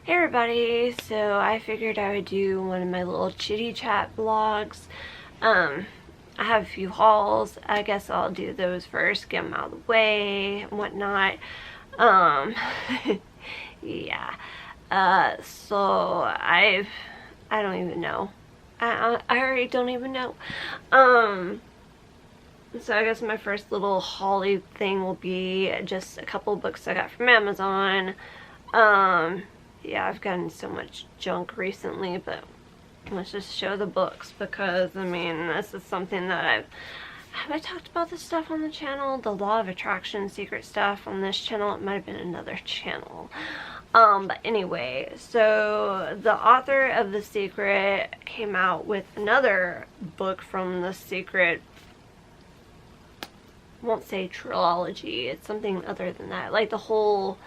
Hey everybody, so I figured I would do one of my little chitty chat vlogs. I have a few hauls. I guess I'll do those first, get them out of the way and whatnot. Yeah. So I don't even know. I already don't even know. So I guess my first little hauly thing will be just a couple of books I got from Amazon. Yeah, I've gotten so much junk recently, but let's just show the books because, I mean, this is something that have I talked about this stuff on the channel? The Law of Attraction secret stuff on this channel? It might have been another channel. But anyway, so the author of The Secret came out with another book from The Secret. I won't say trilogy, it's something other than that. Like the whole,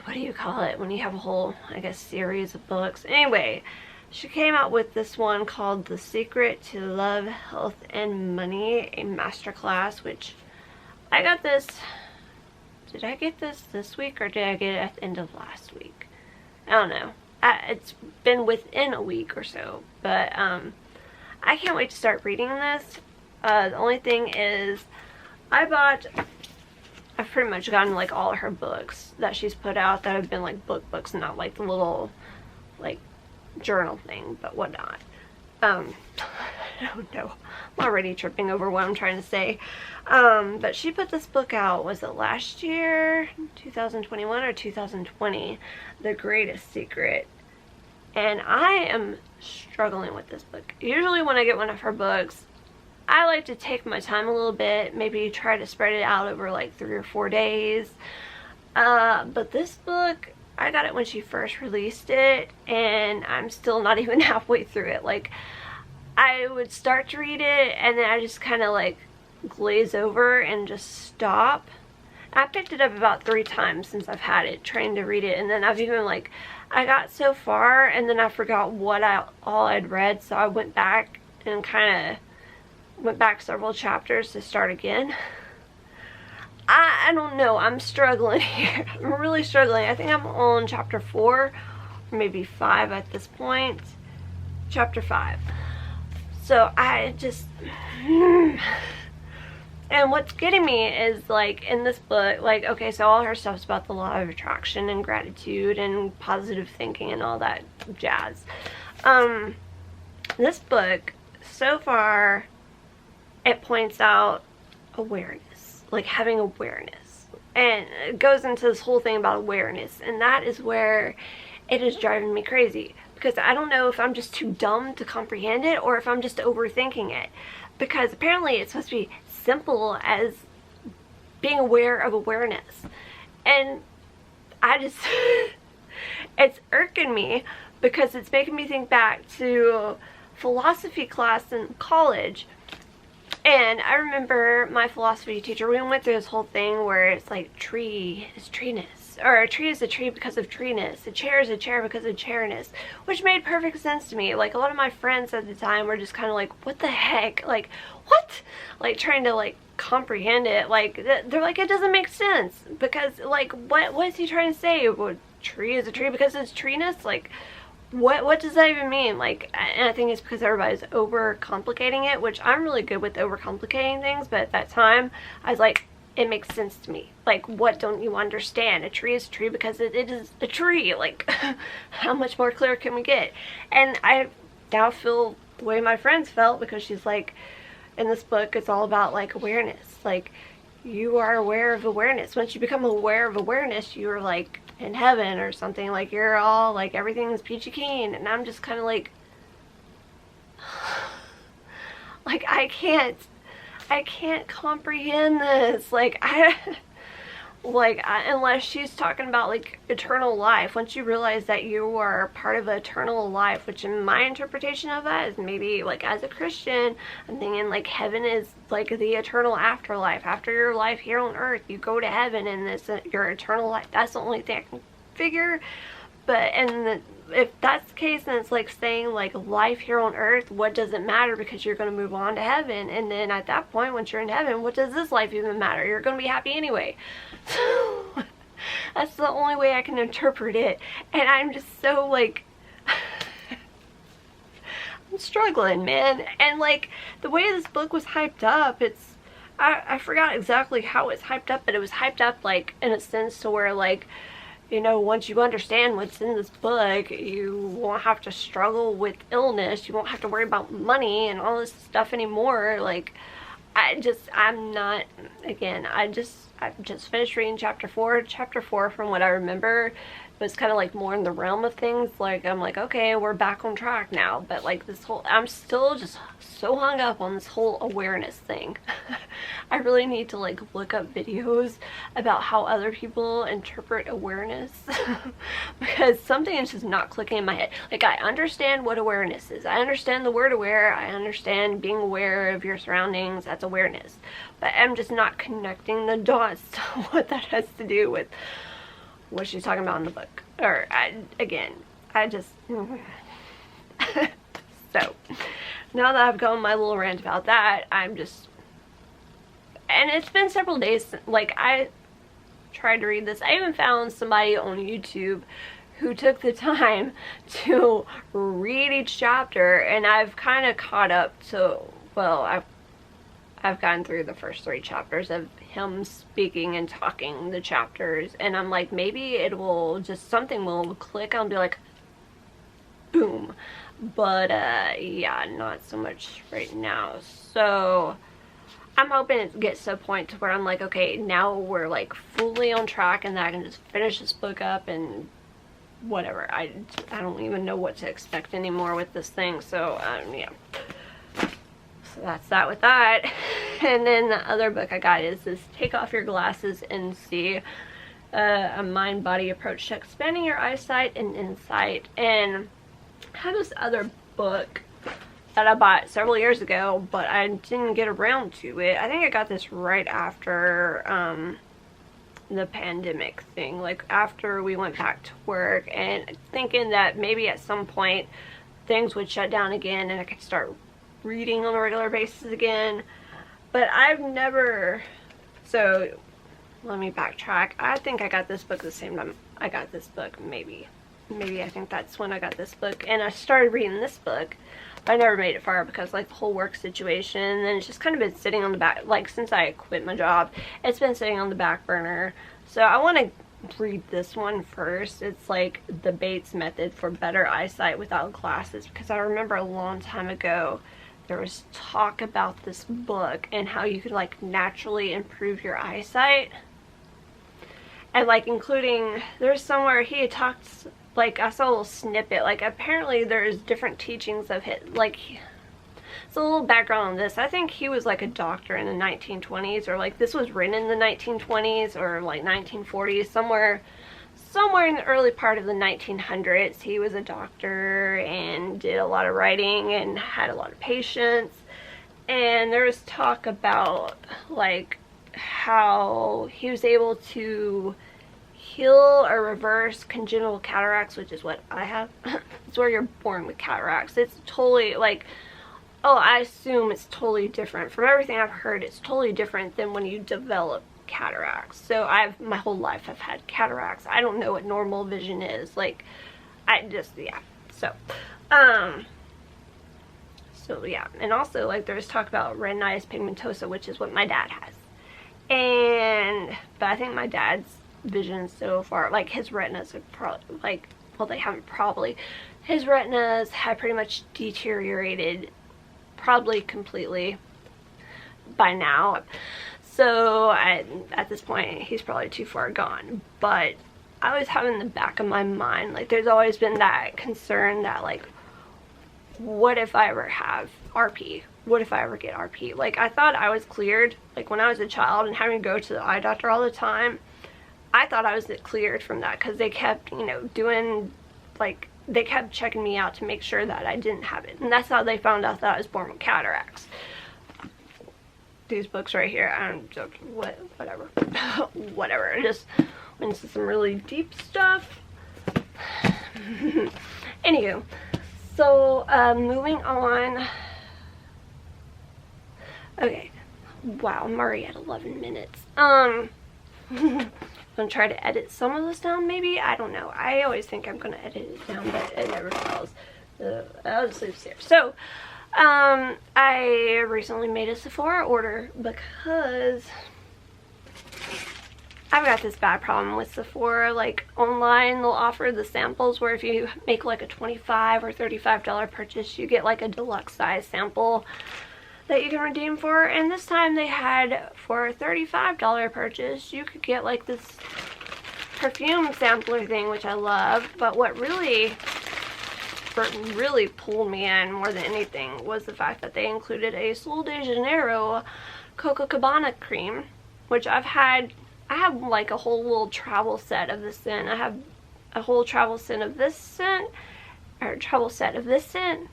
what do you call it when you have a whole, I guess, series of books? Anyway, she came out with this one called The Secret to Love, Health, and Money, a masterclass, which I got this. Did I get this week or did I get it at the end of last week? I don't know. It's been within a week or so, but I can't wait to start reading this. The only thing is, I've pretty much gotten like all of her books that she's put out that have been like books, not like the little like journal thing, but whatnot. I don't know. I'm already tripping over what I'm trying to say. But she put this book out, was it last year? 2021 or 2020? The Greatest Secret. And I am struggling with this book. Usually when I get one of her books, I like to take my time a little bit, maybe try to spread it out over like 3 or 4 days. But this book, I got it when she first released it, and I'm still not even halfway through it. Like, I would start to read it, and then I just kind of like glaze over and just stop. I picked it up about 3 times since I've had it, trying to read it, and then I've even like, I got so far, and then I forgot what all I'd read, so I went back and kind of went back several chapters to start again. I don't know, I'm struggling here. I'm really struggling. I think I'm on chapter 4 or maybe 5 at this point. Chapter 5. So I just and what's getting me is like in this book, like, okay, so all her stuff's about the law of attraction and gratitude and positive thinking and all that jazz. This book so far, it points out awareness, like having awareness, and it goes into this whole thing about awareness, and that is where it is driving me crazy, because I don't know if I'm just too dumb to comprehend it or if I'm just overthinking it, because apparently it's supposed to be simple as being aware of awareness, and I just it's irking me because it's making me think back to philosophy class in college. And I remember my philosophy teacher, we went through this whole thing where it's like tree is treeness, or a tree is a tree because of treeness, a chair is a chair because of chairness, which made perfect sense to me. Like, a lot of my friends at the time were just kind of like, what the heck? Like, what? Like, trying to like comprehend it. Like, they're like, it doesn't make sense, because like, what is he trying to say? Well, tree is a tree because it's treeness? Like, what does that even mean? Like, and I think it's because everybody's over complicating it, which I'm really good with over complicating things, but at that time I was like, it makes sense to me. Like, what don't you understand? A tree is a tree because it is a tree. Like, how much more clear can we get? And I now feel the way my friends felt, because she's like, in this book it's all about like awareness. Like, you are aware of awareness. Once you become aware of awareness, you're like in heaven or something. Like, you're all like, everything's peachy keen. And I'm just kind of like I can't comprehend this. Like, unless she's talking about like eternal life. Once you realize that you are part of eternal life, which in my interpretation of that is maybe like, as a Christian, I'm thinking like heaven is like the eternal afterlife. After your life here on earth, you go to heaven, and this your eternal life. That's the only thing I can figure. But if that's the case, then it's like saying like life here on earth, what does it matter, because you're going to move on to heaven. And then at that point, once you're in heaven, what does this life even matter? You're going to be happy anyway. That's the only way I can interpret it. And I'm just so like, I'm struggling, man. And like, the way this book was hyped up, I forgot exactly how it's hyped up, but it was hyped up like in a sense to where like, you know, once you understand what's in this book, you won't have to struggle with illness. You won't have to worry about money and all this stuff anymore. Like, I'm not, again, I've just finished reading chapter 4. Chapter 4, from what I remember, was kind of like more in the realm of things. Like, I'm like, okay, we're back on track now. But like this whole, I'm still just so hung up on this whole awareness thing. I really need to like look up videos about how other people interpret awareness because something is just not clicking in my head. Like, I understand what awareness is. I understand the word aware. I understand being aware of your surroundings. That's awareness. But I'm just not connecting the dots to what that has to do with what she's talking about in the book. Or, I just... So, now that I've gone my little rant about that, I'm just... And it's been several days since, like, I tried to read this. I even found somebody on YouTube who took the time to read each chapter, and I've kind of caught up to, well, I've gotten through the first 3 chapters of him speaking and talking the chapters, and I'm like, maybe it will just, something will click. I'll be like, boom. But yeah, not so much right now. So I'm hoping it gets to a point to where I'm like, okay, now we're like fully on track and that I can just finish this book up and whatever. I don't even know what to expect anymore with this thing. So yeah. So that's that with that. And then the other book I got is this Take Off Your Glasses and See, a mind-body approach to expanding your eyesight and insight. And I have this other book that I bought several years ago, but I didn't get around to it. I think I got this right after the pandemic thing, like after we went back to work, and thinking that maybe at some point things would shut down again and I could start reading on a regular basis again. But I've never, so let me backtrack. I think I got this book the same time I got this book, maybe I think that's when I got this book, and I started reading this book, but I never made it far because like the whole work situation, and it's just kind of been sitting on the back, like since I quit my job, it's been sitting on the back burner. So I want to read this one first. It's like The Bates Method for Better Eyesight Without Glasses, because I remember a long time ago there was talk about this book and how you could like naturally improve your eyesight, and like including, there's somewhere he had talked, like I saw a little snippet, like apparently there's different teachings of it, like, so a little background on this. I think he was like a doctor in the 1920s, or like this was written in the 1920s or like 1940s, somewhere in the early part of the 1900s. He was a doctor and did a lot of writing and had a lot of patients, and there was talk about like how he was able to heal or reverse congenital cataracts, which is what I have. It's where you're born with cataracts. It's totally like, oh, I assume it's totally different. From everything I've heard, it's totally different than when you develop cataracts. So my whole life I've had cataracts. I don't know what normal vision is. Like, yeah. So yeah. And also, like, there's talk about retinitis pigmentosa, which is what my dad has. But I think my dad's vision so far, like his retinas are probably, like, well, they haven't probably, his retinas have pretty much deteriorated probably completely by now. So at this point he's probably too far gone. But I always have in the back of my mind, like, there's always been that concern that like, what if I ever have RP? What if I ever get RP? Like, I thought I was cleared, like when I was a child and having to go to the eye doctor all the time. I thought I was cleared from that because they kept, you know, doing, like, they kept checking me out to make sure that I didn't have it. And that's how they found out that I was born with cataracts. These books right here, I'm joking, whatever. Whatever, I just went into some really deep stuff. Anywho, so, moving on. Okay, wow, I'm already at 11 minutes. gonna try to edit some of this down, maybe. I don't know. I always think I'm gonna edit it down, but it never fails. I'll just leave it here. So, I recently made a Sephora order because I've got this bad problem with Sephora. Like, online they'll offer the samples where if you make like a $25 or $35 purchase, you get like a deluxe size sample that you can redeem for. And this time they had, for a $35 purchase, you could get like this perfume sampler thing, which I love. But what really pulled me in more than anything was the fact that they included a Sol de Janeiro Copacabana cream, which I have like a whole little travel set of this scent. I have a whole travel set of this scent, or travel set of this scent.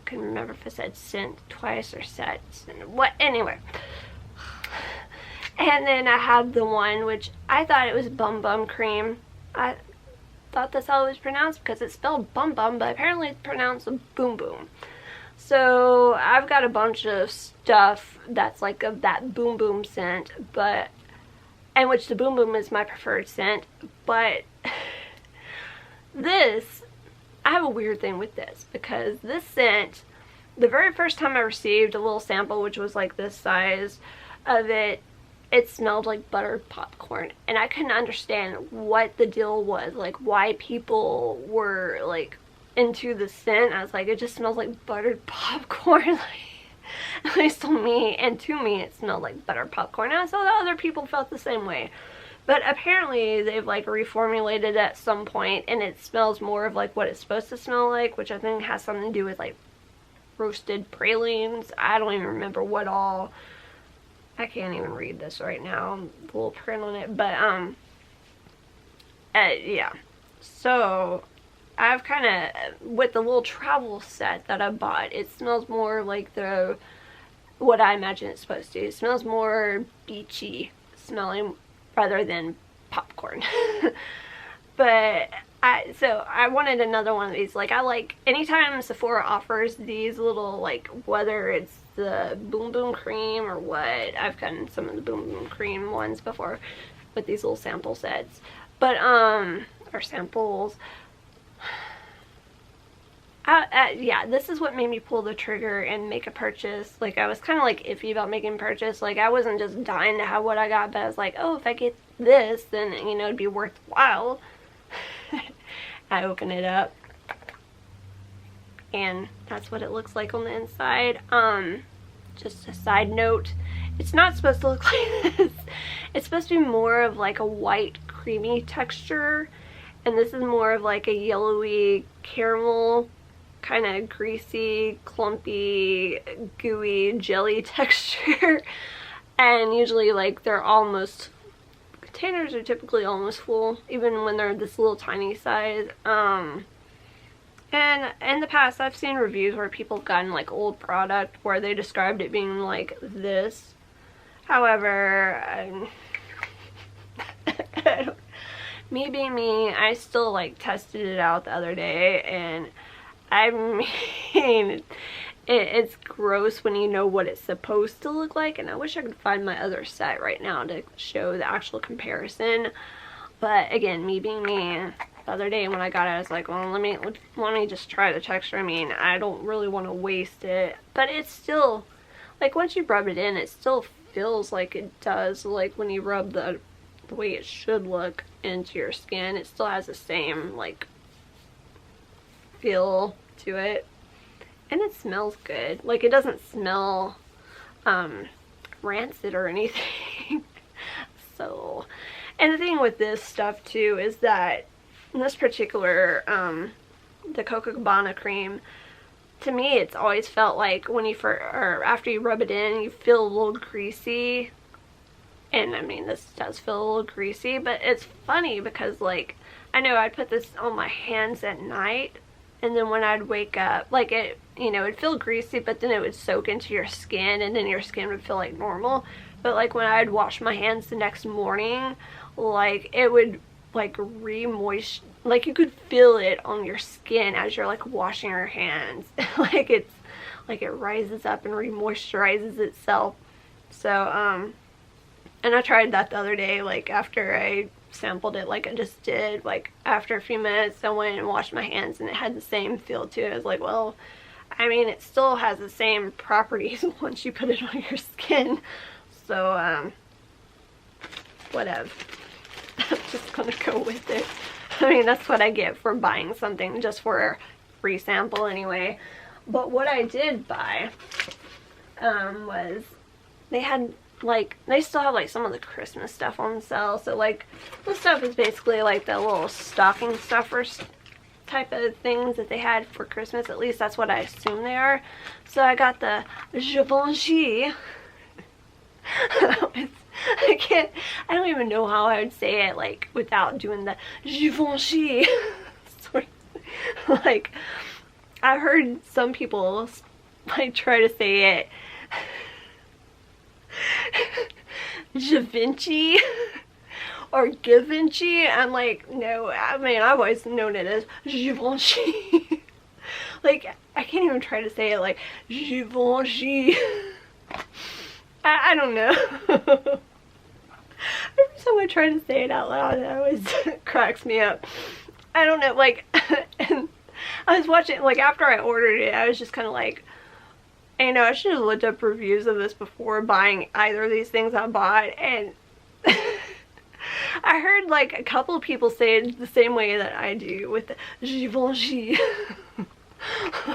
I couldn't remember if I said scent twice or set. What? Anyway. And then I have the one, which I thought it was Bum Bum Cream. I thought that's how it was pronounced because it's spelled Bum Bum, but apparently it's pronounced Boom Boom. So I've got a bunch of stuff that's like of that Boom Boom scent, but, and which the Boom Boom is my preferred scent, but this, I have a weird thing with this because this scent, the very first time I received a little sample, which was like this size of it, it smelled like buttered popcorn, and I couldn't understand what the deal was, like why people were like into the scent. I was like, it just smells like buttered popcorn. At least to me, and to me it smelled like buttered popcorn. And I saw that other people felt the same way, but apparently they've like reformulated at some point and it smells more of like what it's supposed to smell like, which I think has something to do with like roasted pralines. I don't even remember what all. I can't even read this right now, the little print on it, but yeah. So I've kind of, with the little travel set that I bought, it smells more like what I imagine it's supposed to. It smells more beachy smelling rather than popcorn. But so I wanted another one of these. Like, I like, anytime Sephora offers these little, like, whether it's the Boom Boom Cream or what, I've gotten some of the Boom Boom Cream ones before with these little sample sets. But, or samples. Yeah, this is what made me pull the trigger and make a purchase. Like, I was kind of like iffy about making a purchase. Like, I wasn't just dying to have what I got, but I was like, oh, if I get this, then, you know, it'd be worthwhile. I open it up, and that's what it looks like on the inside. Just a side note, it's not supposed to look like this. It's supposed to be more of like a white creamy texture, and this is more of like a yellowy caramel, kind of greasy, clumpy, gooey jelly texture. And usually, like, they're almost, containers are typically almost full, even when they're this little tiny size. And in the past, I've seen reviews where people have gotten like old product where they described it being like this. However, me being me, I still like tested it out the other day, and I mean, it's gross when you know what it's supposed to look like, and I wish I could find my other set right now to show the actual comparison. But again, me being me, the other day when I got it, I was like, well, let me just try the texture. I mean, I don't really want to waste it, but it's still, like, once you rub it in, it still feels like it does, like when you rub the way it should look into your skin. It still has the same, like, feel to it. And it smells good. Like, it doesn't smell rancid or anything. So, and the thing with this stuff too is that this particular the Copacabana cream, to me it's always felt like when you or after you rub it in, you feel a little greasy. And I mean, this does feel a little greasy, but it's funny because, like, I know I'd put this on my hands at night, and then when I'd wake up, like, it, you know, it'd feel greasy, but then it would soak into your skin, and then your skin would feel like normal. But like when I'd wash my hands the next morning, like, it would like re-moist, like you could feel it on your skin as you're like washing your hands. Like, it's like it rises up and re-moisturizes itself. So And I tried that the other day, like after I sampled it like I just did, like after a few minutes I went and washed my hands and it had the same feel to it. I was like, well, I mean, it still has the same properties once you put it on your skin. So, whatever. I'm just gonna go with it. I mean, that's what I get for buying something just for a free sample anyway. But what I did buy was they had like, they still have like some of the Christmas stuff on sale. So like this stuff is basically like the little stocking stuffers type of things that they had for Christmas. At least that's what I assume they are. So I got the Givenchy. I don't even know how I would say it like without doing the Givenchy. Like, I've heard some people like try to say it Givenchy or Givenchy. I'm like, no, I mean, I've always known it as Givenchy. Like, I can't even try to say it like Givenchy. I don't know. Every time I try to say it out loud, it always cracks me up. I don't know, like, and I was watching, like, after I ordered it, I was just kind of like, you know, I should have looked up reviews of this before buying either of these things I bought, and I heard, like, a couple of people say it the same way that I do with the Givenchy.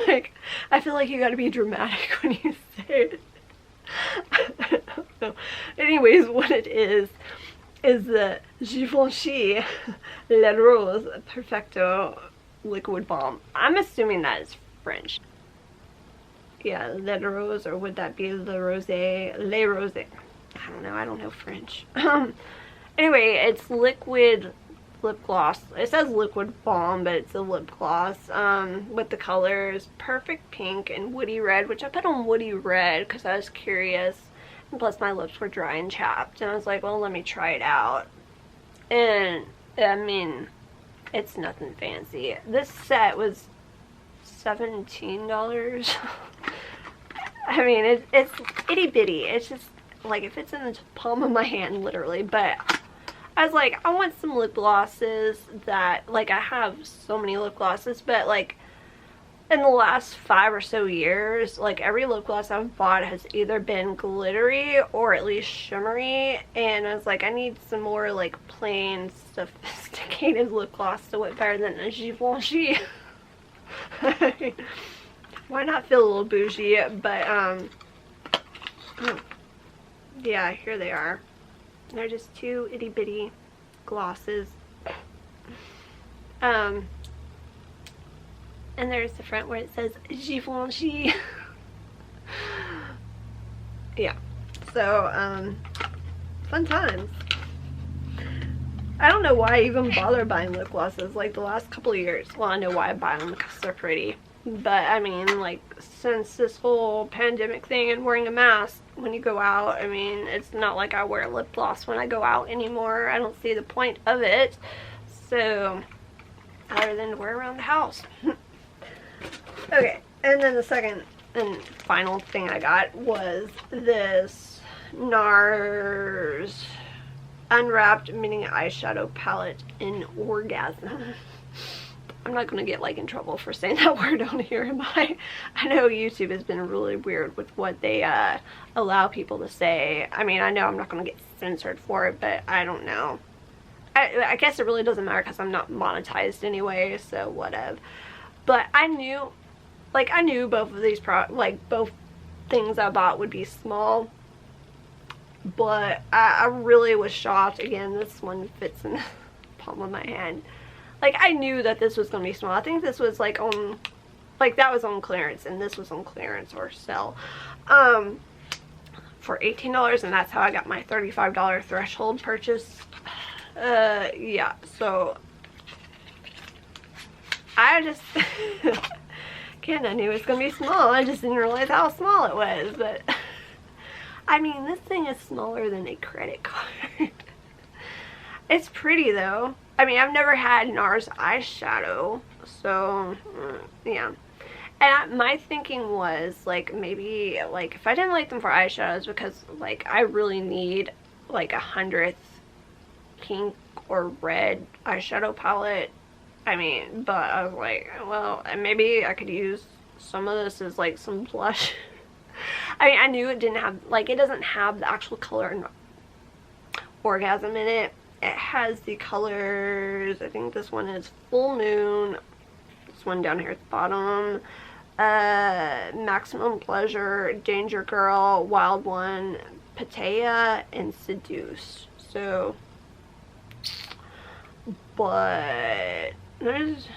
Like, I feel like you gotta be dramatic when you say it. I don't know. Anyways, what it is the Givenchy La Rose Perfecto Liquid Balm. I'm assuming that is French. Yeah, La Rose, or would that be Le Rose? Le Rose. I don't know French. Anyway, it's liquid lip gloss. It says liquid balm, but it's a lip gloss with the colors Perfect Pink and Woody Red, which I put on Woody Red because I was curious, and plus my lips were dry and chapped, and I was like, well, let me try it out. And I mean, it's nothing fancy. This set was $17. I mean, it's itty bitty. It's just like, it fits in the palm of my hand literally. But I was like, I want some lip glosses that, like, I have so many lip glosses, but like in the last 5 or so years, like, every lip gloss I've bought has either been glittery or at least shimmery, and I was like, I need some more like plain sophisticated lip gloss to look better than a Givenchy. Why not feel a little bougie? But yeah, here they are. They're just 2 itty bitty glosses. And there's the front where it says Givenchy. Yeah. So, fun times. I don't know why I even bother buying lip glosses like the last couple of years. Well, I know why I buy them, because they're pretty. But I mean, like, since this whole pandemic thing and wearing a mask when you go out, I mean, it's not like I wear lip gloss when I go out anymore. I don't see the point of it. So, other than to wear around the house. Okay, and then the second and final thing I got was this Nars Unwrapped Mini Eyeshadow Palette in Orgasm. I'm not going to get, like, in trouble for saying that word on here, am I? I know YouTube has been really weird with what they allow people to say. I mean, I know I'm not going to get censored for it, but I don't know. I guess it really doesn't matter because I'm not monetized anyway, so whatever. But I knew, like, I knew both of these both things I bought would be small. But I really was shocked. Again, this one fits in the palm of my hand. Like, I knew that this was going to be small. I think this was, like, on, like, that was on clearance, and this was on clearance or sale. For $18, and that's how I got my $35 threshold purchase. Yeah, so I just, again, I knew it was going to be small. I just didn't realize how small it was, but I mean, this thing is smaller than a credit card. It's pretty, though. I mean, I've never had Nars eyeshadow, so, yeah. And my thinking was, like, maybe, like, if I didn't like them for eyeshadows, because, like, I really need like 100th pink or red eyeshadow palette. I mean, but I was like, well, maybe I could use some of this as like some blush. I mean, I knew it didn't have, like, it doesn't have the actual color in Orgasm in it. It has the colors, I think this one is Full Moon, this one down here at the bottom, Maximum Pleasure, Danger Girl, Wild One, Pattaya, and Seduced. So, but there's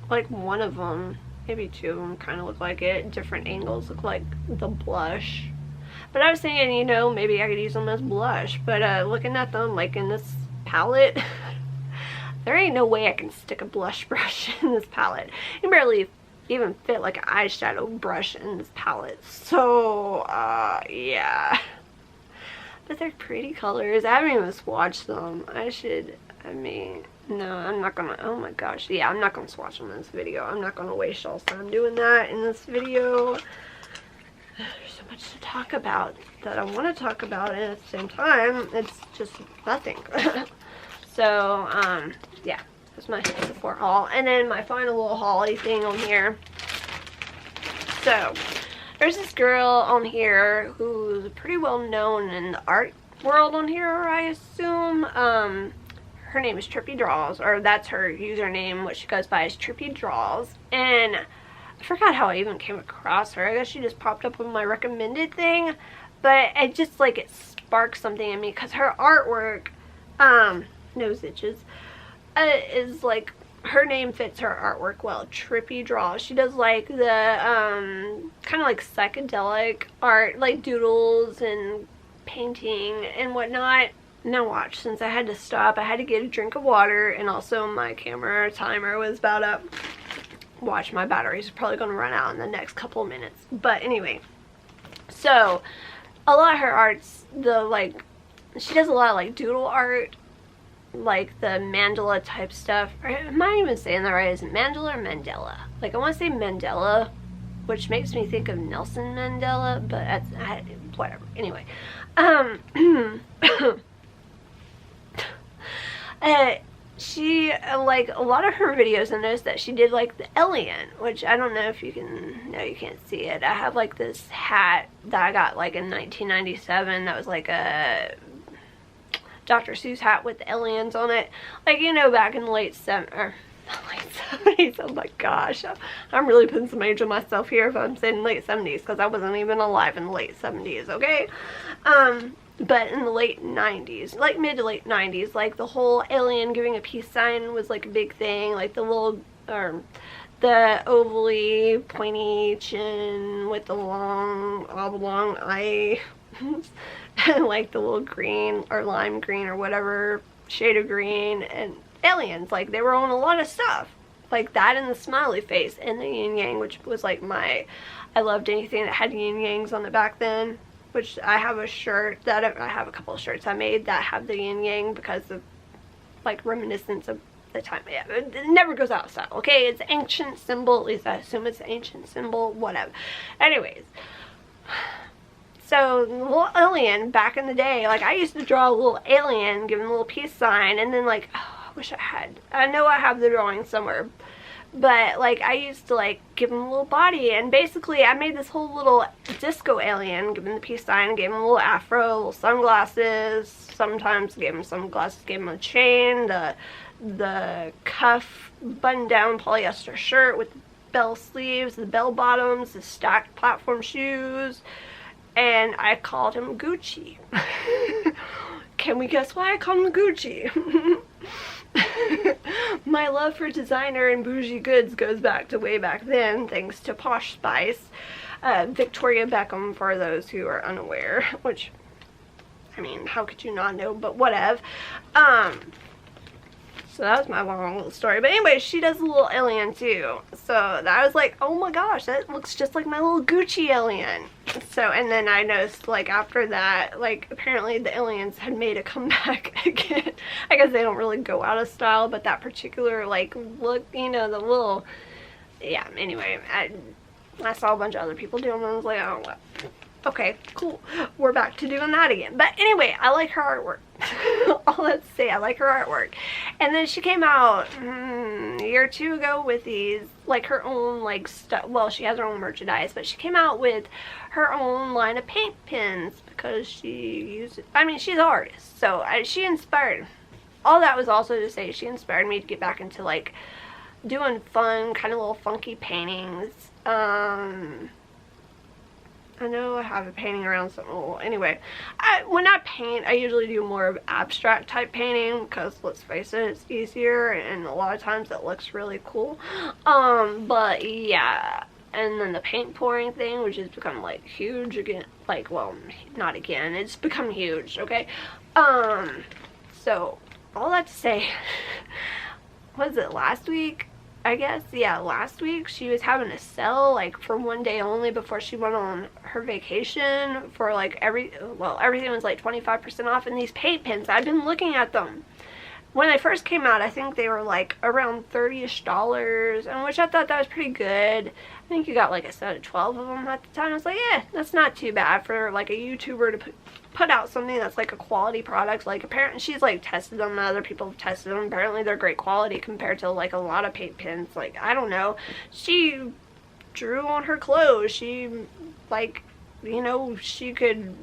like one of them, maybe two of them kind of look like it. Different angles look like the blush. But I was thinking, you know, maybe I could use them as blush. But looking at them, like in this palette, there ain't no way I can stick a blush brush in this palette. You can barely even fit like an eyeshadow brush in this palette. So, yeah. But they're pretty colors. I haven't even swatched them. I mean, no, I'm not gonna, oh my gosh. Yeah, I'm not gonna swatch them in this video. I'm not gonna waste y'all's time doing that in this video. There's so much to talk about that I want to talk about, and at the same time, it's just nothing. So, yeah, that's my Sephora haul. And then my final little haul-y thing on here. So, there's this girl on here who's pretty well known in the art world on here, I assume. Her name is Trippy Draws, or that's her username. What she goes by is Trippy Draws. And I forgot how I even came across her. I guess she just popped up on my recommended thing. But it just, like, it sparked something in me. Because her artwork, nose itches, is, like, her name fits her artwork well. Trippy Draws. She does, like, the, kind of, like, psychedelic art. Like, doodles and painting and whatnot. Now watch, since I had to stop, I had to get a drink of water. And also my camera timer was about up. Watch, my batteries are probably going to run out in the next couple of minutes. But anyway, so a lot of her arts, she does a lot of like doodle art, like the mandala type stuff. Or, am I even saying that right? Is it Mandela or Mandela? Like, I want to say Mandela, which makes me think of Nelson Mandela, but that's, whatever. Anyway, she, like, a lot of her videos, I noticed that she did, like, the alien, which I don't know if you can, no, you can't see it. I have, like, this hat that I got, like, in 1997 that was, like, a Dr. Seuss hat with the aliens on it. Like, you know, back in the late 70s, oh my gosh. I'm really putting some age on myself here if I'm saying late 70s, because I wasn't even alive in the late 70s, okay? But in the late 90s, like mid to late 90s, like the whole alien giving a peace sign was like a big thing. Like the little, the ovally pointy chin with the long oblong eye, and like the little green or lime green or whatever shade of green, and aliens, like they were on a lot of stuff. Like that and the smiley face and the yin yang, which was like I loved anything that had yin yangs on it back then. Which I have a shirt that I have a couple of shirts I made that have the yin yang because of like reminiscence of the time. Yeah, it never goes out of style. Okay, it's an ancient symbol. At least I assume it's an ancient symbol. Whatever. Anyways, so the little alien back in the day, like I used to draw a little alien, give him a little peace sign, and then like, oh, I wish I had. I know I have the drawing somewhere. But, like, I used to, like, give him a little body, and basically I made this whole little disco alien, give him the peace sign, gave him a little afro, little sunglasses, sometimes gave him sunglasses, gave him a chain, the cuff button-down polyester shirt with the bell sleeves, the bell bottoms, the stacked platform shoes, and I called him Gucci. Can we guess why I called him Gucci? My love for designer and bougie goods goes back to way back then, thanks to Posh Spice. Victoria Beckham, for those who are unaware, which, I mean, how could you not know, but whatever. So that was my long little story. But anyway, she does a little alien too. So I was like, oh my gosh, that looks just like my little Gucci alien. So, and then I noticed, like, after that, like, apparently the aliens had made a comeback again. I guess they don't really go out of style, but that particular, like, look, you know, the little, yeah, anyway, I saw a bunch of other people doing them, and I was like, oh, okay, cool. We're back to doing that again. But anyway, I like her artwork. All that to say, I like her artwork. And then she came out a year or two ago with these, like her own like stuff. Well, she has her own merchandise, but she came out with her own line of paint pens because she uses, I mean, she's an artist. So she inspired, all that was also to say she inspired me to get back into like doing fun, kind of little funky paintings. I know I have a painting around something. Well, anyway, when I paint, I usually do more of abstract type painting because, let's face it, it's easier and a lot of times it looks really cool. But yeah, and then the paint pouring thing, which has become like huge again. Like, well, not again, it's become huge, okay? So all that to say, was it last week? I guess, yeah, last week she was having a sale like for one day only before she went on her vacation for like everything was like 25% off. And these paint pens, I've been looking at them. When they first came out, I think they were like around $30-ish, and which I thought that was pretty good. I think you got like a set of 12 of them at the time. I was like, yeah, that's not too bad for like a YouTuber to put out something that's like a quality product. Like apparently she's like tested them, and other people have tested them. Apparently they're great quality compared to like a lot of paint pens. Like, I don't know, she drew on her clothes. She, like, you know, she could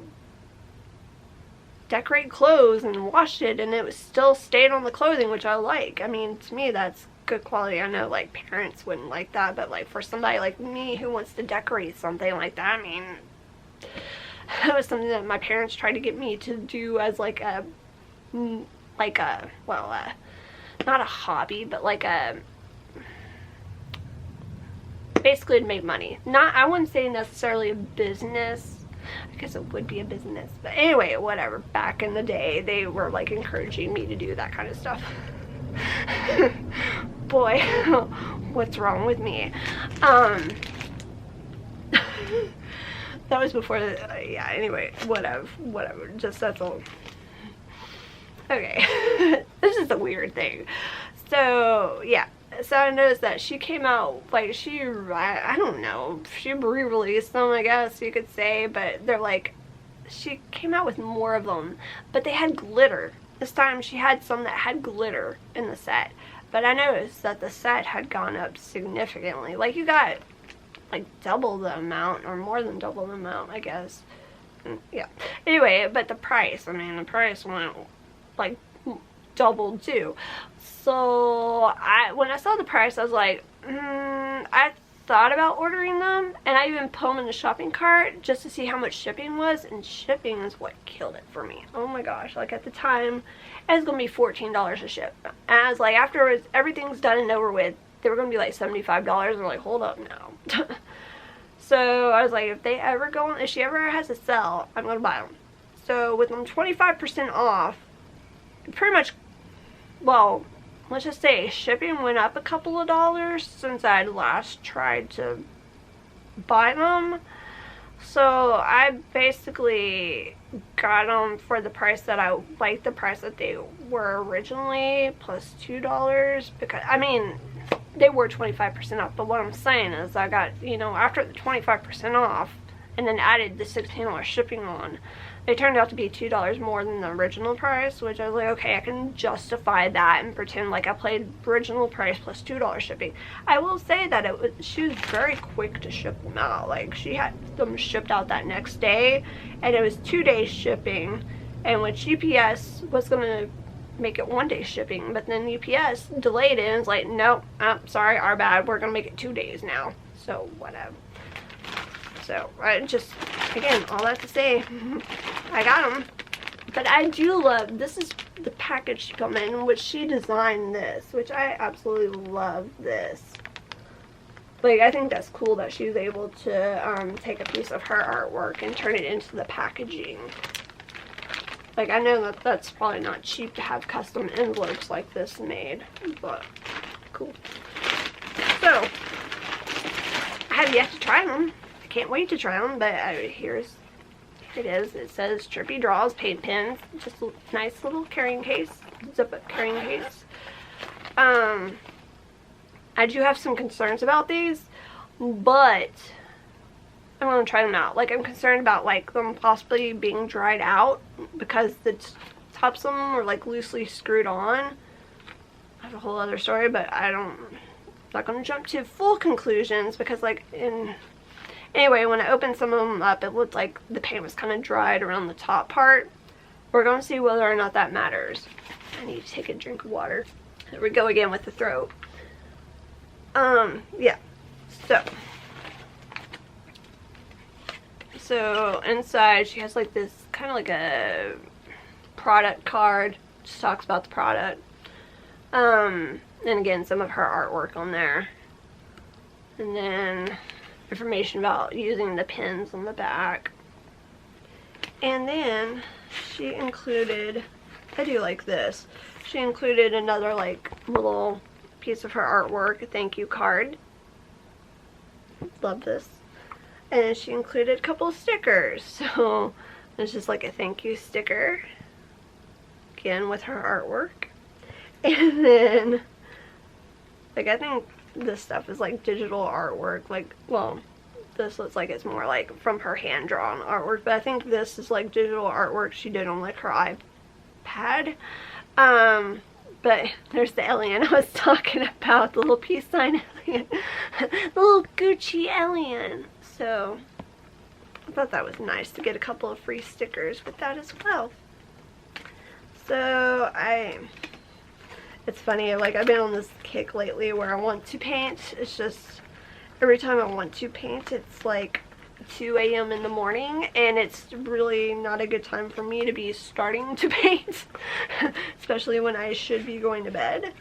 decorate clothes and wash it and it was still stayed on the clothing, which I like. I mean, to me that's good quality. I know like parents wouldn't like that, but like for somebody like me who wants to decorate something like that, I mean, that was something that my parents tried to get me to do as like a well, not a hobby, but like a, basically to make money. Not, I wouldn't say necessarily a business. I guess it would be a business, but anyway, whatever. Back in the day, they were like encouraging me to do that kind of stuff. Boy, what's wrong with me? That was before the, yeah, anyway, whatever, just that's all. Okay, this is a weird thing. So, yeah. So I noticed that she came out, like, I don't know, she re-released them, I guess you could say, but they're like, she came out with more of them, but they had glitter. This time she had some that had glitter in the set, but I noticed that the set had gone up significantly. Like, you got, like, double the amount, or more than double the amount, I guess. Yeah. Anyway, but the price, I mean, the price went, like, doubled too. So when I saw the price, I was like, I thought about ordering them, and I even put them in the shopping cart just to see how much shipping was, and shipping is what killed it for me. Oh my gosh, like at the time it was gonna be $14 to ship, and I was like, afterwards everything's done and over with, they were gonna be like $75. I'm like, hold up now. So I was like, if she ever has a sale, I'm gonna buy them. So with them 25% off, pretty much, well, let's just say shipping went up a couple of dollars since I last tried to buy them. So I basically got them for the price that I liked, the price that they were originally, plus $2, because, I mean, they were 25% off, but what I'm saying is I got, you know, after the 25% off and then added the $16 shipping on, they turned out to be $2 more than the original price, which I was like, okay, I can justify that and pretend like I paid original price plus $2 shipping. I will say that she was very quick to ship them out. Like, she had them shipped out that next day, and it was 2 days shipping, and which UPS was going to make it 1 day shipping, but then UPS delayed it and was like, nope, sorry, our bad, we're going to make it 2 days now. So, whatever. So, I just, again, all that to say, I got them. But I do love, this is the package she come in, which she designed this, which I absolutely love this. Like, I think that's cool that she was able to take a piece of her artwork and turn it into the packaging. Like, I know that that's probably not cheap to have custom envelopes like this made, but cool. So, I have yet to try them. Can't wait to try them, but here it is. It says Trippy Draws Paint Pens. Just a nice little carrying case, zip-up carrying case. I do have some concerns about these, but I'm gonna try them out. Like, I'm concerned about like them possibly being dried out because the tops of them were like loosely screwed on. That's a whole other story, but I'm not gonna jump to full conclusions because like anyway, when I opened some of them up, it looked like the paint was kind of dried around the top part. We're gonna see whether or not that matters. I need to take a drink of water. There we go again with the throat. Yeah. So inside she has like this kind of like a product card. Just talks about the product. And again, some of her artwork on there. And then information about using the pins on the back. And then she included, I do like this, she included another like little piece of her artwork, a thank you card. Love this. And she included a couple of stickers. So there's just like a thank you sticker. Again with her artwork. And then, like, I think this stuff is like digital artwork. Like, well, this looks like it's more like from her hand-drawn artwork. But I think this is like digital artwork she did on like her iPad. But there's the alien I was talking about, the little peace sign alien. The little Gucci alien. So, I thought that was nice to get a couple of free stickers with that as well. So, it's funny, like, I've been on this kick lately where I want to paint. It's just, every time I want to paint, it's like 2 a.m. in the morning, and it's really not a good time for me to be starting to paint, especially when I should be going to bed.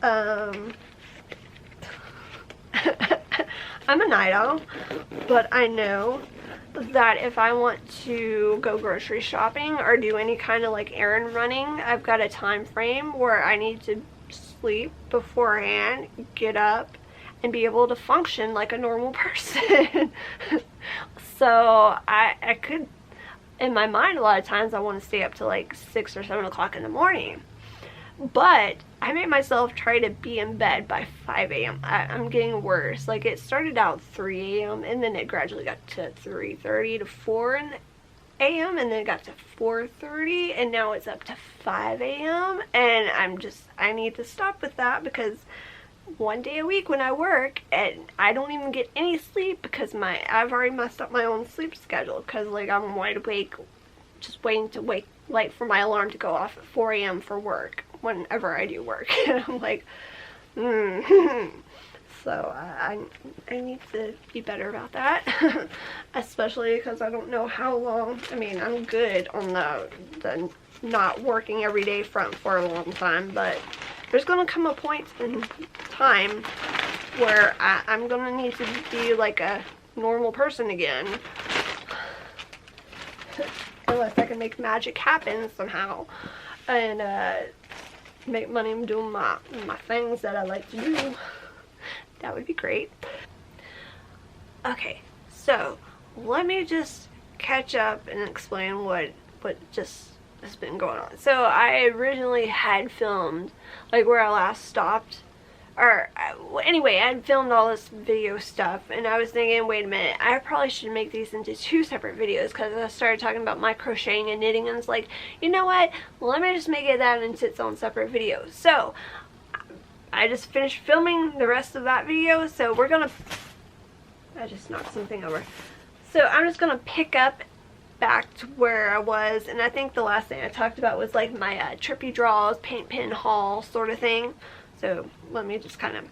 I'm a night owl, but I know that if I want to go grocery shopping or do any kind of like errand running, I've got a time frame where I need to sleep beforehand, get up, and be able to function like a normal person. So I could, in my mind, a lot of times I want to stay up to like 6 or 7 o'clock in the morning. But I made myself try to be in bed by 5 a.m. I'm getting worse. Like, it started out 3 a.m. and then it gradually got to 3:30 to 4 a.m. and then it got to 4:30 and now it's up to 5 a.m. and I need to stop with that because one day a week when I work and I don't even get any sleep because I've already messed up my own sleep schedule because like I'm wide awake just waiting to like for my alarm to go off at 4 a.m. for work whenever I do work. And I'm like, So I need to be better about that. Especially because I don't know how long. I mean, I'm good on the not working every day front for a long time, but there's going to come a point in time where I'm going to need to be like a normal person again. Unless I can make magic happen somehow. And make money doing my things that I like to do. That would be great. Okay, so let me just catch up and explain what just has been going on. So I originally had filmed like where I last stopped, or anyway, I had filmed all this video stuff and I was thinking, wait a minute, I probably should make these into 2 separate videos because I started talking about my crocheting and knitting and it's like, you know what, let me just make that into its own separate video. So I just finished filming the rest of that video, so I just knocked something over. So I'm just gonna pick up back to where I was, and I think the last thing I talked about was like my Trippy Draws paint pen haul sort of thing. So let me just kind of,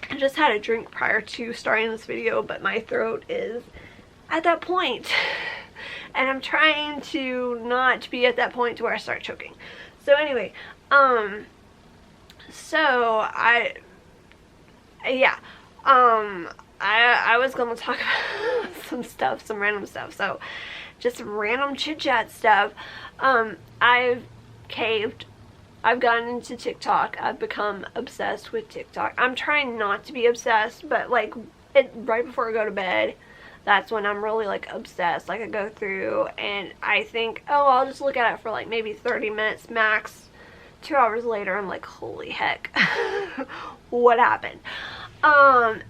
I just had a drink prior to starting this video, but my throat is at that point, and I'm trying to not be at that point to where I start choking. So anyway, I was gonna talk about some random stuff. So just random chit chat stuff. I've caved. I've gotten into TikTok. I've become obsessed with TikTok. I'm trying not to be obsessed, but like right before I go to bed, that's when I'm really like obsessed. Like I go through and I think, oh, I'll just look at it for like maybe 30 minutes max. 2 hours later, I'm like, holy heck, what happened?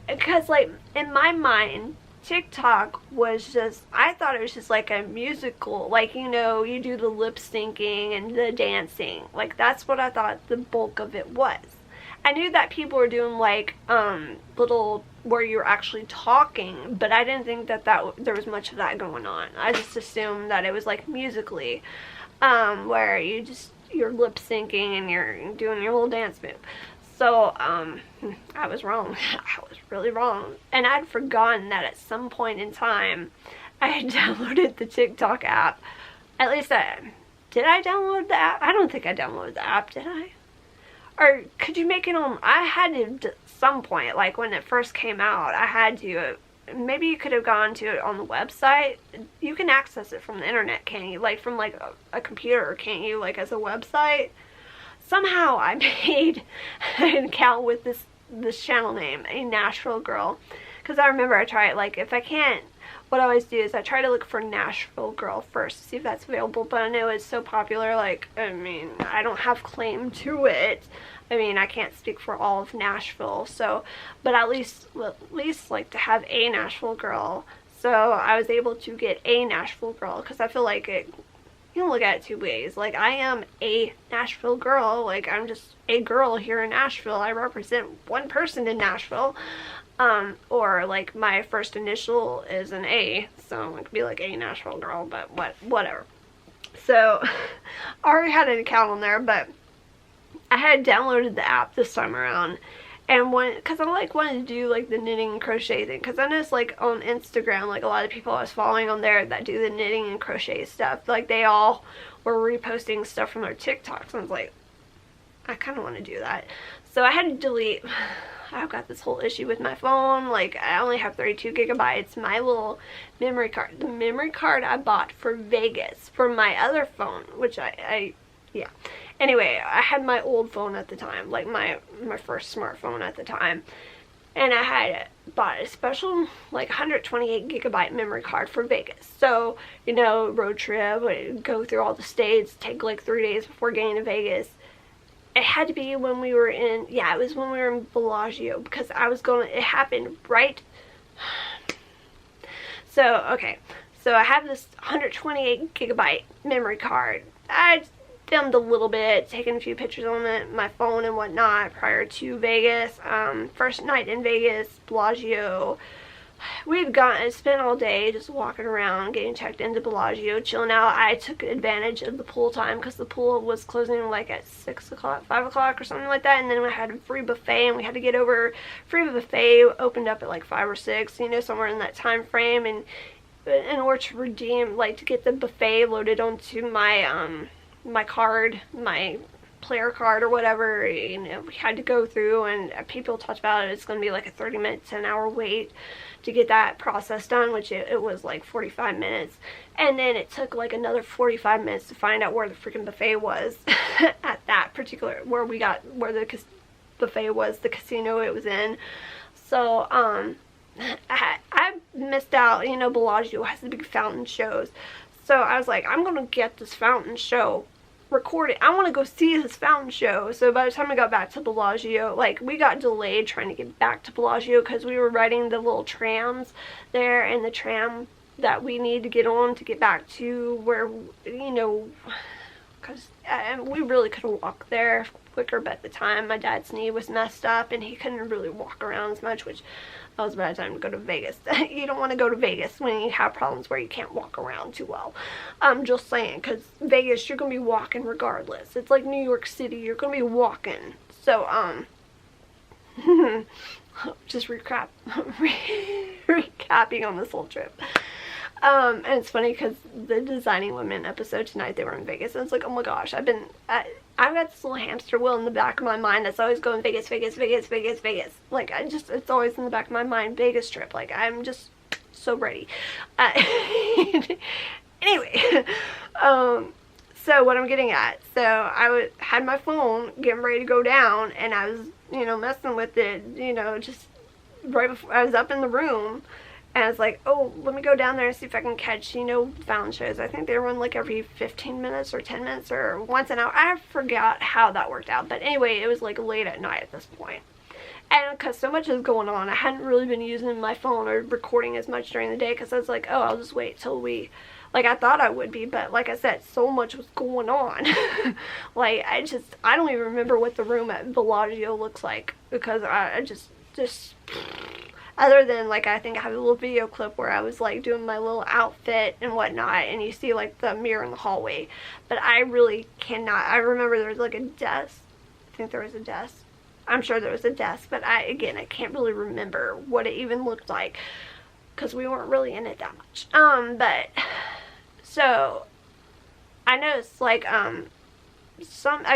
Because like in my mind, TikTok was just, I thought it was just like a musical, like, you know, you do the lip syncing and the dancing, like that's what I thought the bulk of it was. I knew that people were doing like little where you're actually talking, but I didn't think that there was much of that going on. I just assumed that it was like Musically, where you're lip syncing and you're doing your little dance move. So I was wrong. I was really wrong, and I'd forgotten that at some point in time I had downloaded the TikTok app. At least did I download the app? I don't think I downloaded the app, did I? Or could you make it on? I had to at some point, like when it first came out, I had to. Maybe you could have gone to it on the website. You can access it from the internet, can't you? Like from like a computer, can't you? Like as a website. Somehow I made an account with this channel name, a Nashville girl, because I remember I tried, like, if I can't, what I always do is I try to look for Nashville girl first to see if that's available, but I know it's so popular, like, I mean, I don't have claim to it. I mean, I can't speak for all of Nashville, so, but at least like to have a Nashville girl. So I was able to get a Nashville girl, because I feel like you can look at it two ways. Like, I am a Nashville girl. Like, I'm just a girl here in Nashville. I represent one person in Nashville. Or, like, my first initial is an A. So, it could be, like, a Nashville girl, but whatever. So, I already had an account on there, but I had downloaded the app this time around. And because I like wanted to do like the knitting and crochet thing, because I noticed like on Instagram, like a lot of people I was following on there that do the knitting and crochet stuff, like they all were reposting stuff from their TikToks, and I was like, I kind of want to do that. So I had to delete. I've got this whole issue with my phone. Like, I only have 32 gigabytes. My little memory card, the memory card I bought for Vegas for my other phone, which yeah. Anyway, I had my old phone at the time, like my first smartphone at the time, and I had bought a special like 128 gigabyte memory card for Vegas. So, you know, road trip, go through all the states, take like 3 days before getting to Vegas. It had to be when we were in, yeah, it was when we were in Bellagio, because it happened right. So, okay, so I have this 128 gigabyte memory card. I filmed a little bit, taking a few pictures on my phone and whatnot prior to Vegas. First night in Vegas, Bellagio. We'd spent all day just walking around, getting checked into Bellagio, chilling out. I took advantage of the pool time because the pool was closing like at 6 o'clock, 5 o'clock or something like that. And then we had a free buffet, and we had to get over. Free buffet opened up at like 5 or 6, you know, somewhere in that time frame. And in order to redeem, like to get the buffet loaded onto my my card, my player card or whatever, you know, we had to go through, and people talked about it. It's going to be like a 30 minute to an hour wait to get that process done, which it was like 45 minutes. And then it took like another 45 minutes to find out where the freaking buffet was at that particular, where the buffet was, the casino it was in. So, I missed out. You know, Bellagio has the big fountain shows. So I was like, I'm going to get this fountain show recorded. I want to go see this fountain show. So by the time I got back to Bellagio, like, we got delayed trying to get back to Bellagio because we were riding the little trams there, and the tram that we need to get on to get back to where, you know, because we really could have walked there quicker, but at the time my dad's knee was messed up and he couldn't really walk around as much, which that was a bad time to go to Vegas. You don't want to go to Vegas when you have problems where you can't walk around too well. I'm just saying, because Vegas, you're going to be walking regardless. It's like New York City, you're going to be walking. So, just recapping on this whole trip. And it's funny because the Designing Women episode tonight, they were in Vegas, and it's like, oh my gosh, I've got this little hamster wheel in the back of my mind that's always going Vegas, Vegas, Vegas, Vegas, Vegas. Like, it's always in the back of my mind, Vegas trip. Like, I'm just so ready. Anyway, so what I'm getting at, so I had my phone getting ready to go down, and I was, you know, messing with it, you know, just right before I was up in the room. And I was like, oh, let me go down there and see if I can catch, you know, fountain shows. I think they run like every 15 minutes or 10 minutes or once an hour. I forgot how that worked out. But anyway, it was like late at night at this point. And because so much is going on, I hadn't really been using my phone or recording as much during the day, because I was like, oh, I'll just wait till we, like, I thought I would be, but like I said, so much was going on. Like, I don't even remember what the room at Vloggy looks like, because I just other than, like, I think I have a little video clip where I was, like, doing my little outfit and whatnot, and you see, like, the mirror in the hallway. But I really cannot. I remember there was, like, a desk. I think there was a desk. I'm sure there was a desk, but I can't really remember what it even looked like, because we weren't really in it that much. But, so, I noticed, like, I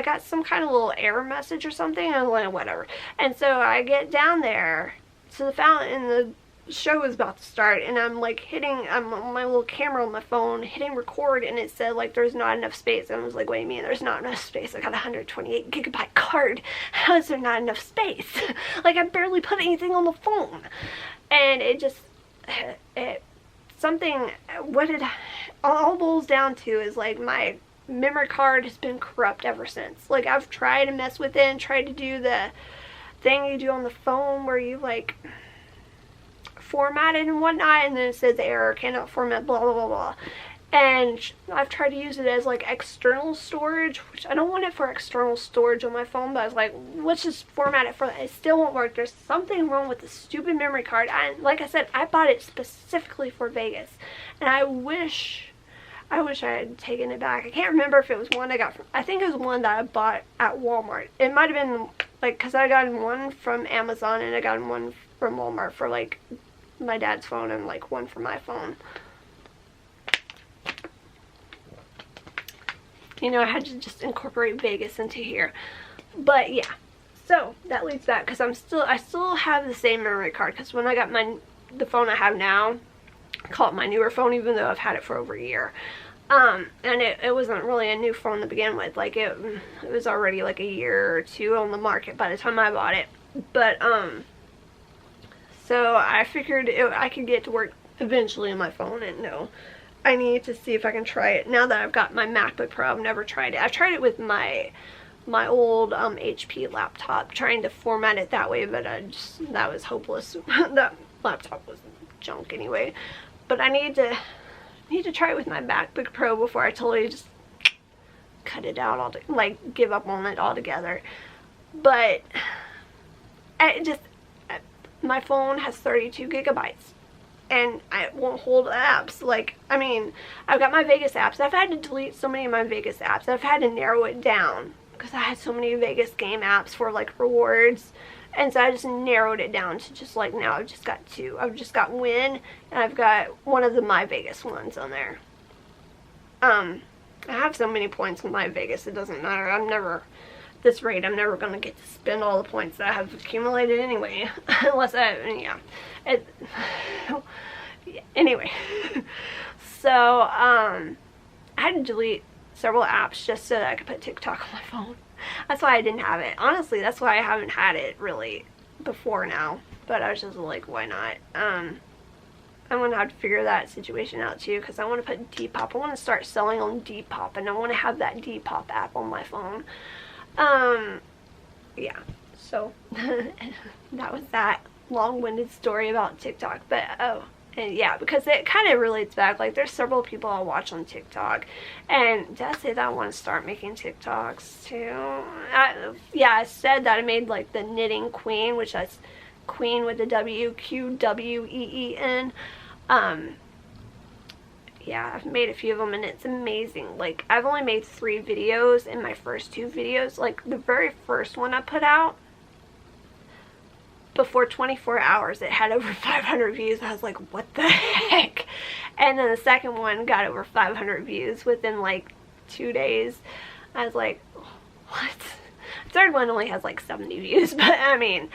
got some kind of little error message or something, and like, whatever. And so I get down there to the fountain, and the show is about to start, and I'm like I'm on my little camera on my phone hitting record, and it said like there's not enough space. And I was like, wait a minute, there's not enough space. I got a 128 gigabyte card. How is there not enough space? Like, I barely put anything on the phone. And it just what it all boils down to is, like, my memory card has been corrupt ever since. Like, I've tried to mess with it and tried to do the thing you do on the phone where you, like, format it and whatnot, and then it says error, cannot format, blah blah blah blah. And I've tried to use it as, like, external storage, which I don't want it for external storage on my phone, but I was like, let's just format it for that. It still won't work. There's something wrong with the stupid memory card. Like I said, I bought it specifically for Vegas, and I wish I had taken it back. I can't remember if it was one I got from, I think it was one that I bought at Walmart. It might have been, like, because I got one from Amazon, and I got one from Walmart for, like, my dad's phone, and, like, one for my phone. You know, I had to just incorporate Vegas into here. But yeah, so that leads back, because I still have the same memory card, because when I got the phone I have now, I call it my newer phone, even though I've had it for over a year. And it wasn't really a new phone to begin with. Like, it was already like a year or two on the market by the time I bought it. But so I figured I could get to work eventually on my phone, and no, I need to see if I can try it now that I've got my MacBook Pro. I've never tried it. I've tried it with my old HP laptop, trying to format it that way, but that was hopeless. That laptop was junk anyway. But I need to try it with my MacBook Pro before I totally just cut it out, like, give up on it altogether. But my phone has 32 gigabytes. And it won't hold apps. Like, I mean, I've got my Vegas apps. I've had to delete so many of my Vegas apps. I've had to narrow it down, because I had so many Vegas game apps for, like, rewards. And so I just narrowed it down to just, like, now I've just got 2. I've just got Win, and I've got one of the My Vegas ones on there. I have so many points in My Vegas, it doesn't matter. At this rate, I'm never going to get to spend all the points that I have accumulated anyway. Unless anyway. So, I had to delete several apps just so that I could put TikTok on my phone. That's why I didn't have it. Honestly, that's why I haven't had it really before now. But I was just like, why not? I'm going to have to figure that situation out too, because I want to put Depop. I want to start selling on Depop, and I want to have that Depop app on my phone. Yeah. So, that was that long-winded story about TikTok. But, and yeah, because it kind of relates back. Like, there's several people I watch on TikTok, and did I say that I want to start making TikToks too? Yeah, I said that I made, like, the Knitting Queen, which that's Queen with the W, Q-W-E-E-N. Yeah, I've made a few of them, and it's amazing. Like, I've only made 3 videos in my first 2 videos. Like, the very first one I put out, before 24 hours, it had over 500 views. I was like, what the heck? And then the second one got over 500 views within, like, 2 days. I was like, what? The third one only has, like, 70 views, but, I mean,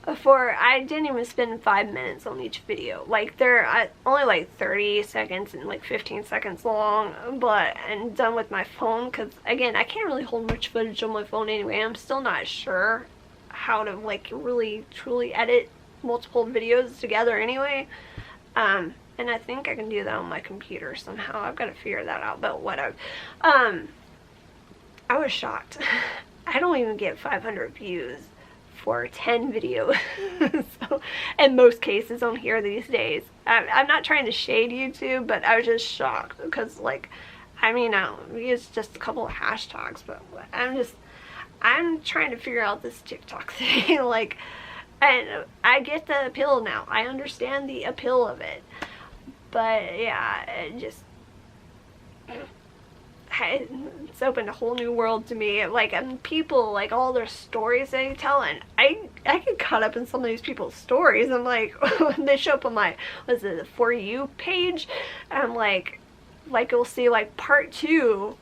I didn't even spend 5 minutes on each video. Like, they're only like 30 seconds and like 15 seconds long, and done with my phone, because again, I can't really hold much footage on my phone anyway. I'm still not sure how to, like, really truly edit multiple videos together anyway. And I think I can do that on my computer somehow. I've got to figure that out, but whatever. I was shocked. I don't even get 500 views for 10 videos. So, in most cases on here these days. I'm not trying to shade YouTube, but I was just shocked because, like, I mean, it's just a couple of hashtags, but I'm trying to figure out this TikTok thing. Like, and I get the appeal now. I understand the appeal of it. But yeah, it just, it's opened a whole new world to me. Like, and people, like, all their stories they tell, and I get caught up in some of these people's stories. I'm like, they show up on my, what's it, the For You page, and I'm like you'll see like part 2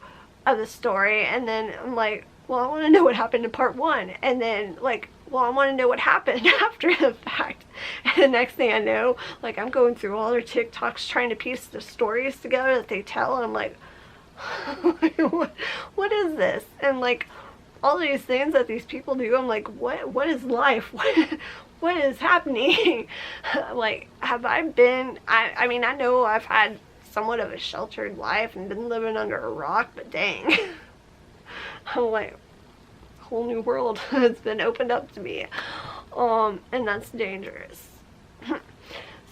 of the story, and then I'm like, well, I want to know what happened in part 1, and then like, well, I want to know what happened after the fact. And the next thing I know, like, I'm going through all their TikToks trying to piece the stories together that they tell, and I'm like, what is this? And like, all these things that these people do, I'm like, what is life? What is happening? Like, have I been, I mean, I know I've had somewhat of a sheltered life and been living under a rock, but dang. I'm like, a whole new world has been opened up to me. And that's dangerous.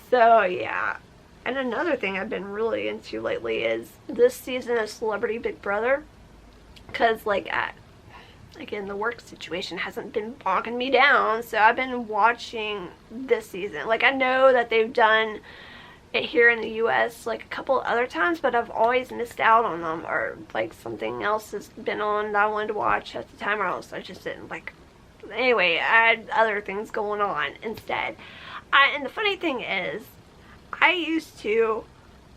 So yeah. And another thing I've been really into lately is this season of Celebrity Big Brother. Because, like, again, the work situation hasn't been bogging me down. So I've been watching this season. Like, I know that they've done it here in the U.S. like a couple other times, but I've always missed out on them. Or, like, something else has been on that I wanted to watch at the time, or else I just didn't, like... Anyway, I had other things going on instead. And the funny thing is, I used to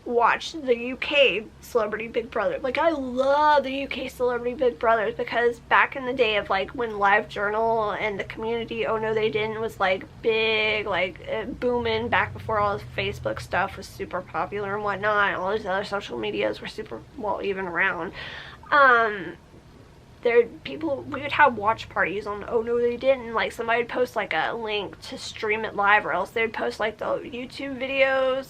watch the UK Celebrity Big Brother. Like, I love the UK Celebrity Big Brothers because back in the day of, like, when LiveJournal and the community, oh no they didn't, was, like, big, like, booming back before all this Facebook stuff was super popular and whatnot, and all these other social medias were super, well, even around. We would have watch parties on Oh No They Didn't. Like, somebody would post like a link to stream it live, or else they would post like the YouTube videos.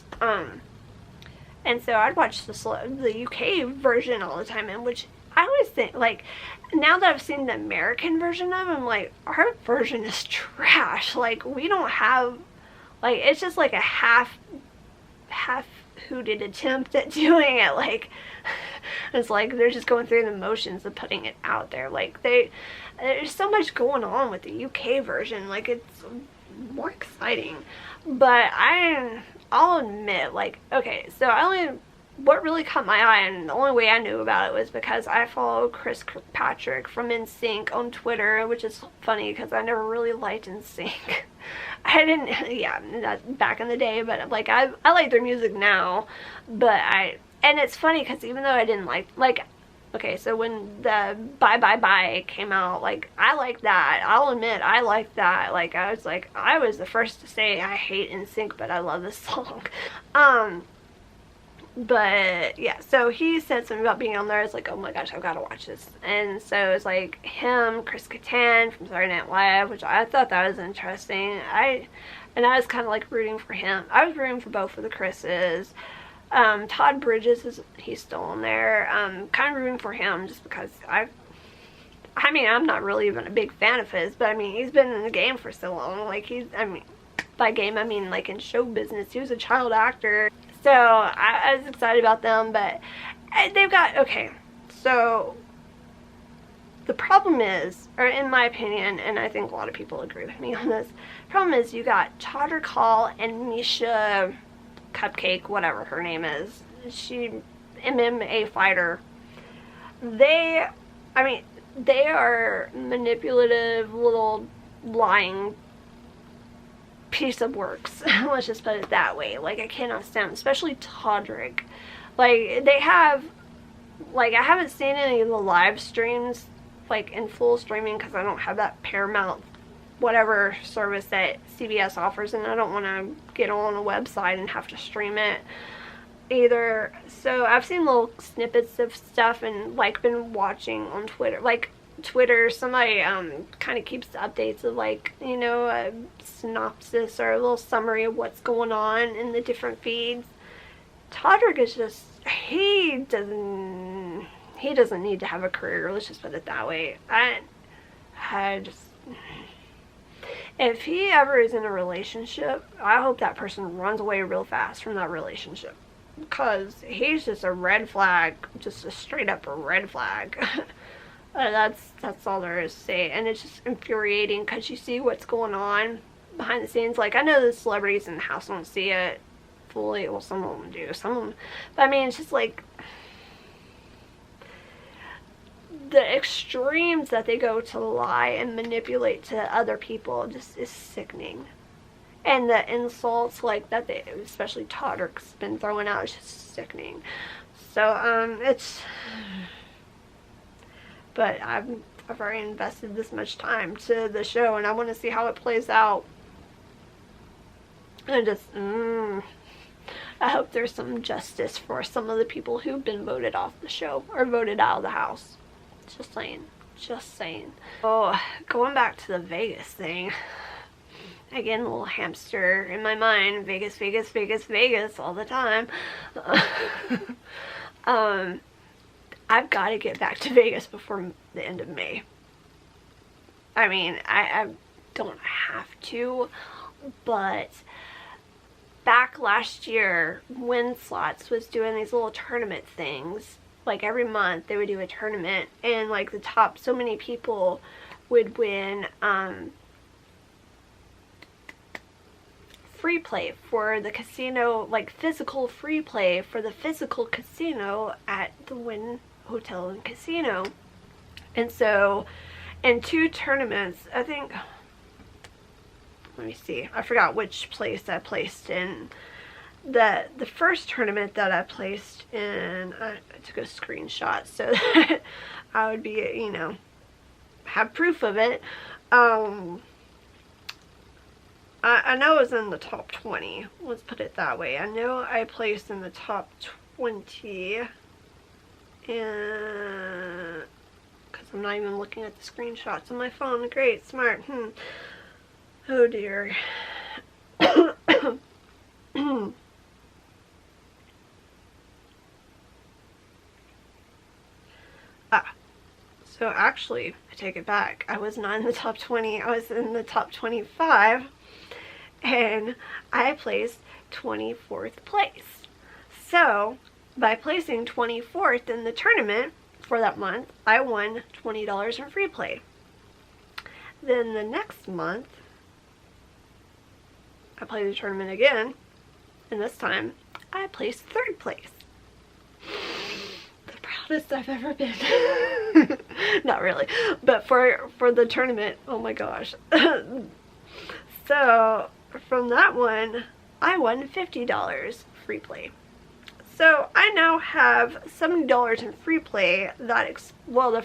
And so I'd watch the UK version all the time, and which I always think, like, now that I've seen the American version of it, I'm like, our version is trash. Like, we don't have, like, it's just like a half-hooted attempt at doing it. Like, it's like they're just going through the motions of putting it out there. Like, there's so much going on with the UK version. Like, it's more exciting. But I'll admit, like, okay, so what really caught my eye, and the only way I knew about it was because I follow Chris Kirkpatrick from NSYNC on Twitter, which is funny because I never really liked NSYNC. I didn't, yeah, back in the day, but like, I like their music now, but and it's funny because even though I didn't like, okay, so when the Bye Bye Bye came out, like, I like that. I'll admit, I like that. Like, I was the first to say I hate NSYNC, but I love this song. But yeah, so he said something about being on there. It's like, oh my gosh, I've got to watch this. And so it's like him, Chris Kattan from Saturday Night Live, which I thought that was interesting. And I was kind of like rooting for him. I was rooting for both of the Chris's. Todd Bridges, he's still on there. Kind of rooting for him just because I mean, I'm not really even a big fan of his, but I mean, he's been in the game for so long. Like, I mean, by game, I mean, like, in show business. He was a child actor. So, I was excited about them, but they've got, okay, so the problem is, or in my opinion, and I think a lot of people agree with me on this, the problem is you got Todrick Hall and Misha Cupcake, whatever her name is. She, MMA fighter. They are manipulative little lying piece of works. Let's just put it that way. Like, I cannot stand, especially Todrick. Like, they have, like, I haven't seen any of the live streams, like, in full streaming, because I don't have that Paramount whatever service that CBS offers, and I don't want to get on a website and have to stream it either. So I've seen little snippets of stuff and, like, been watching on Twitter. Like, Twitter, somebody kind of keeps the updates of, like, you know, a synopsis or a little summary of what's going on in the different feeds. Todrick is just, he doesn't need to have a career, let's just put it that way. I just, If he ever is in a relationship, I hope that person runs away real fast from that relationship. Because he's just a red flag. Just a straight up red flag. That's all there is to say. And it's just infuriating because you see what's going on behind the scenes. Like, I know the celebrities in the house don't see it fully. Well, some of them do. Some of them. But I mean, it's just like the extremes that they go to lie and manipulate to other people just is sickening. And the insults like that they, especially Todrick's been throwing out, is just sickening. So but I've already invested this much time to the show, and I want to see how it plays out. And just I hope there's some justice for some of the people who've been voted off the show or voted out of the house. Just saying. Just saying. Oh, going back to the Vegas thing. Again, a little hamster in my mind. Vegas, Vegas, Vegas, Vegas all the time. I've got to get back to Vegas before the end of May. I mean, I don't have to, but back last year, Win Slots was doing these little tournament things. Like every month they would do a tournament, and like the top, so many people would win free play for the casino, like physical free play for the physical casino at the Wynn Hotel and Casino. And so in 2 tournaments, I think, let me see, I forgot which place I placed in. The first tournament that I placed in, I took a screenshot so that I would be, you know, have proof of it. I know it was in the top 20. Let's put it that way. I know I placed in the top 20. And because I'm not even looking at the screenshots on my phone. Great, smart. Oh dear. So actually, I take it back. I was not in the top 20. I was in the top 25. And I placed 24th place. So, by placing 24th in the tournament for that month, I won $20 in free play. Then the next month, I played the tournament again, and this time, I placed 3rd place. The proudest I've ever been. Not really, but for the tournament, oh my gosh. So, from that one, I won $50 free play. So I now have $70 in free play that, well, the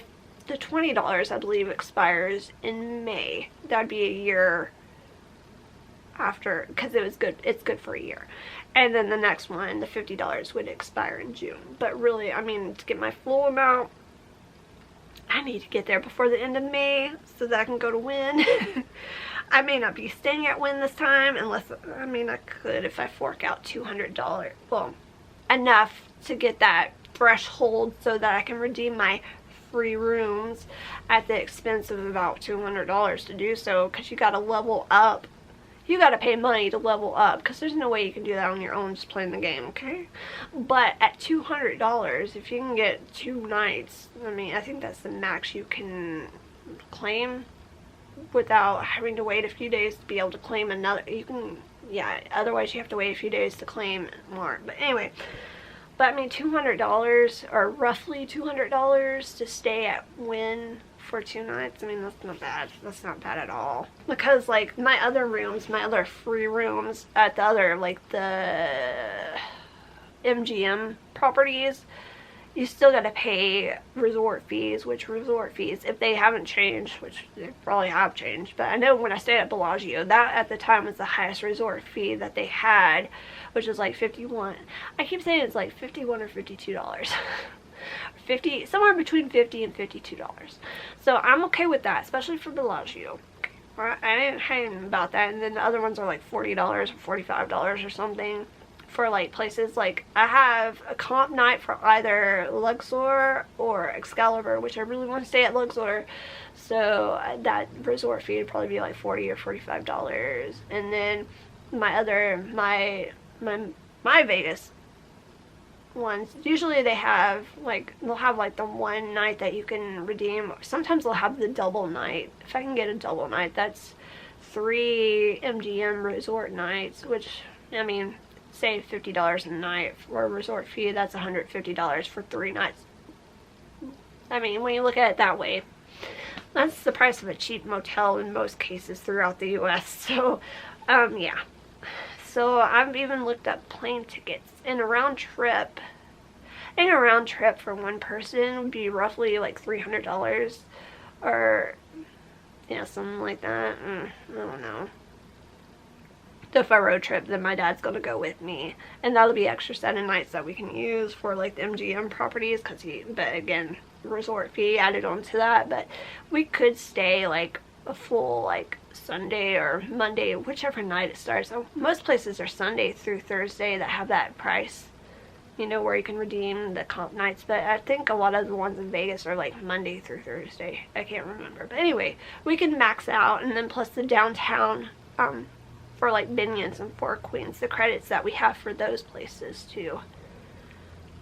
$20 I believe expires in May. That'd be a year after, because it's good for a year. And then the next one, the $50, would expire in June. But really, I mean, to get my full amount, I need to get there before the end of May so that I can go to Win. I may not be staying at Win this time unless, I mean, I could if I fork out $200. Well, enough to get that threshold so that I can redeem my free rooms at the expense of about $200 to do so, because you gotta level up. You gotta pay money to level up, because there's no way you can do that on your own just playing the game, okay? But at $200, if you can get 2 nights, I mean, I think that's the max you can claim without having to wait a few days to be able to claim another. You can, yeah, otherwise you have to wait a few days to claim more. But anyway, but I mean, $200, or roughly $200 to stay at Win for 2 nights, I mean, that's not bad. That's not bad at all. Because, like, my other rooms, my other free rooms at the other, like, the MGM properties, you still gotta pay resort fees, which resort fees, if they haven't changed, which they probably have changed, but I know when I stayed at Bellagio, that at the time was the highest resort fee that they had, which was like $51. I keep saying it's like $51 or $52. 50, somewhere between $50 and $52. So I'm okay with that, especially for Bellagio. I didn't hang about that, and then the other ones are like $40 or $45 or something. for like places like I have a comp night for either Luxor or Excalibur, which I really want to stay at Luxor, so that resort fee would probably be like $40 or $45. And then my Vegas ones, usually they'll have like the one night that you can redeem. Sometimes they'll have the double night. If I can get a double night, that's 3 MGM resort nights, which, I mean, say $50 a night for a resort fee, that's $150 for 3 nights. I mean, when you look at it that way, that's the price of a cheap motel in most cases throughout the US. So, yeah. So I've even looked up plane tickets, and a round trip for one person would be roughly like $300, or yeah, something like that. I don't know. If I road trip, then my dad's gonna go with me, and that'll be extra set of nights that we can use for like the MGM properties, but again, resort fee added on to that. But we could stay like a full like Sunday or Monday, whichever night it starts. So most places are Sunday through Thursday that have that price, you know, where you can redeem the comp nights. But I think a lot of the ones in Vegas are like Monday through Thursday. I can't remember. But anyway, we can max out, and then plus the downtown for like Binions and Four Queens, the credits that we have for those places too,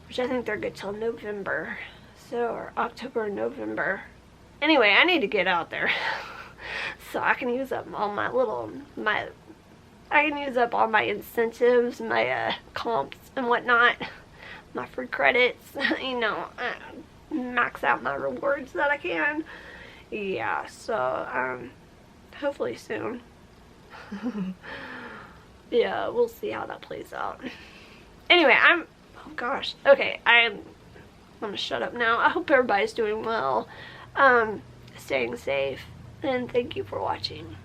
which I think they're good till November, so, or October or November. Anyway, I need to get out there so I can use up all my I can use up all my incentives, my comps and whatnot, my free credits, you know, max out my rewards that I can. Yeah, so hopefully soon. Yeah, we'll see how that plays out. Anyway, oh gosh, okay, I'm gonna shut up now. I hope everybody's doing well, staying safe, and thank you for watching.